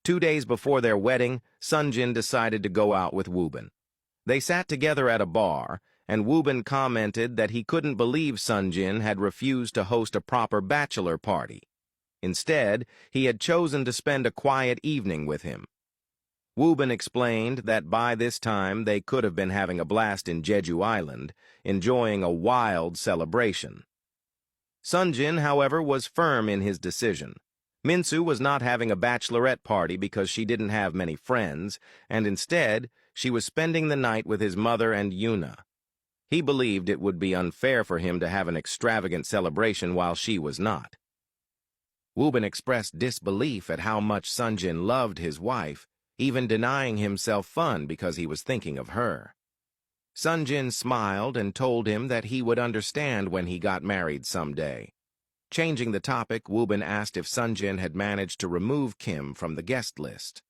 2 days before their wedding, Sonjin decided to go out with Woobin. They sat together at a bar, and Woobin commented that he couldn't believe Sonjin had refused to host a proper bachelor party. Instead, he had chosen to spend a quiet evening with him. Woobin explained that by this time they could have been having a blast in Jeju Island, enjoying a wild celebration. Sonjin, however, was firm in his decision. Minsu was not having a bachelorette party because she didn't have many friends, and instead, she was spending the night with his mother and Yuna. He believed it would be unfair for him to have an extravagant celebration while she was not. Woobin expressed disbelief at how much Sonjin loved his wife, even denying himself fun because he was thinking of her. Sonjin smiled and told him that he would understand when he got married someday. Changing the topic, Woobin asked if Sonjin had managed to remove Kim from the guest list.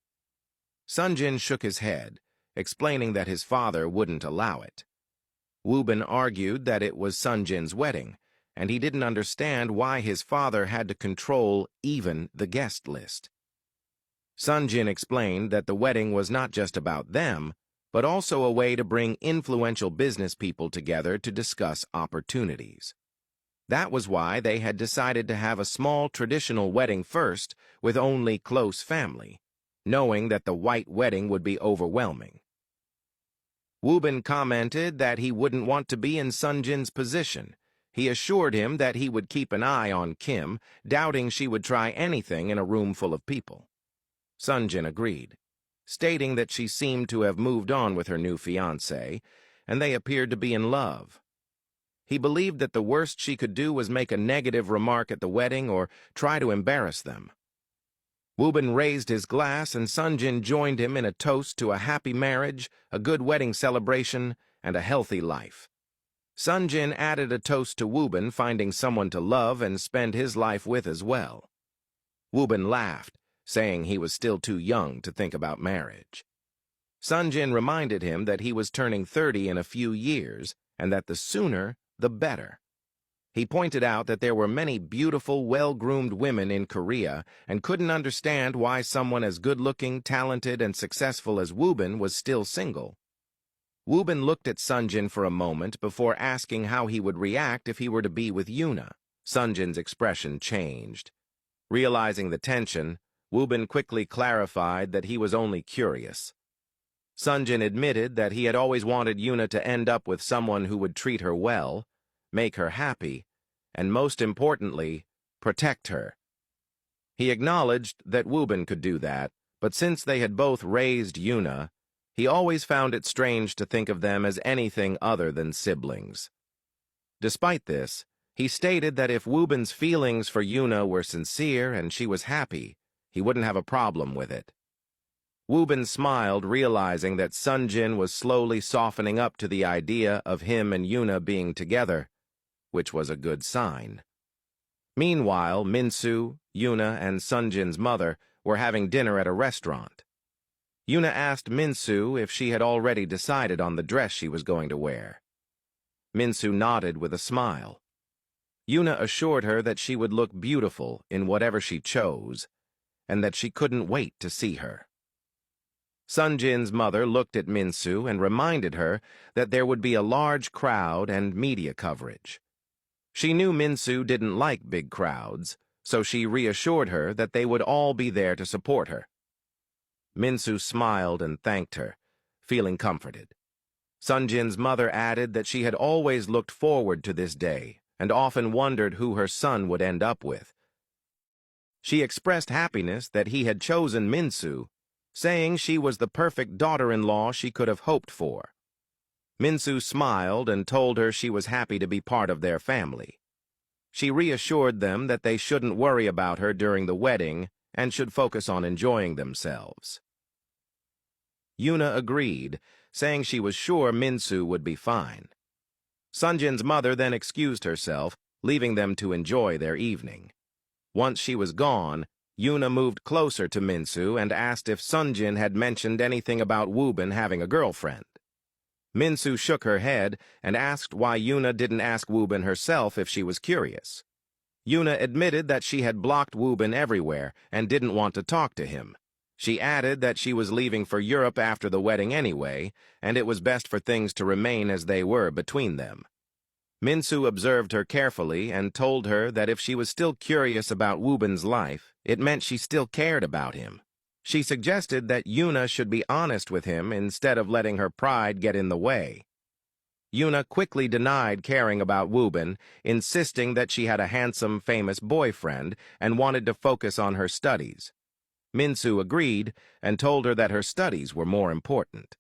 Sonjin shook his head, explaining that his father wouldn't allow it. Woobin argued that it was Sonjin's wedding, and he didn't understand why his father had to control even the guest list. Sonjin explained that the wedding was not just about them, but also a way to bring influential business people together to discuss opportunities. That was why they had decided to have a small traditional wedding first with only close family, knowing that the white wedding would be overwhelming. Woobin commented that he wouldn't want to be in Sonjin's position. He assured him that he would keep an eye on Kim, doubting she would try anything in a room full of people. Sonjin agreed, stating that she seemed to have moved on with her new fiancé, and they appeared to be in love. He believed that the worst she could do was make a negative remark at the wedding or try to embarrass them. Woobin raised his glass, and Sonjin joined him in a toast to a happy marriage, a good wedding celebration, and a healthy life. Sonjin added a toast to Woobin finding someone to love and spend his life with as well. Woobin laughed, saying he was still too young to think about marriage. Sonjin reminded him that he was turning 30 in a few years, and that the sooner, the better. He pointed out that there were many beautiful, well-groomed women in Korea and couldn't understand why someone as good-looking, talented, and successful as Woobin was still single. Woobin looked at Sonjin for a moment before asking how he would react if he were to be with Yuna. Sonjin's expression changed. Realizing the tension, Woobin quickly clarified that he was only curious. Sonjin admitted that he had always wanted Yuna to end up with someone who would treat her well, make her happy, and most importantly, protect her. He acknowledged that Woobin could do that, but since they had both raised Yuna, he always found it strange to think of them as anything other than siblings. Despite this, he stated that if Woobin's feelings for Yuna were sincere and she was happy, he wouldn't have a problem with it. Woobin smiled, realizing that Sonjin was slowly softening up to the idea of him and Yuna being together, which was a good sign. Meanwhile, Minsu, Yuna, and Sonjin's mother were having dinner at a restaurant. Yuna asked Minsu if she had already decided on the dress she was going to wear. Minsu nodded with a smile. Yuna assured her that she would look beautiful in whatever she chose, and that she couldn't wait to see her. Sonjin's mother looked at Minsu and reminded her that there would be a large crowd and media coverage. She knew Minsu didn't like big crowds, so she reassured her that they would all be there to support her. Minsu smiled and thanked her, feeling comforted. Sonjin's mother added that she had always looked forward to this day and often wondered who her son would end up with. She expressed happiness that he had chosen Minsu, saying she was the perfect daughter-in-law she could have hoped for. Minsu smiled and told her she was happy to be part of their family. She reassured them that they shouldn't worry about her during the wedding and should focus on enjoying themselves. Yuna agreed, saying she was sure Minsu would be fine. Sonjin's mother then excused herself, leaving them to enjoy their evening. Once she was gone, Yuna moved closer to Minsu and asked if Sonjin had mentioned anything about Woobin having a girlfriend. Minsu shook her head and asked why Yuna didn't ask Woobin herself if she was curious. Yuna admitted that she had blocked Woobin everywhere and didn't want to talk to him. She added that she was leaving for Europe after the wedding anyway, and it was best for things to remain as they were between them. Minsu observed her carefully and told her that if she was still curious about Wubin's life, it meant she still cared about him. She suggested that Yuna should be honest with him instead of letting her pride get in the way. Yuna quickly denied caring about Wubin, insisting that she had a handsome, famous boyfriend and wanted to focus on her studies. Minsu agreed and told her that her studies were more important.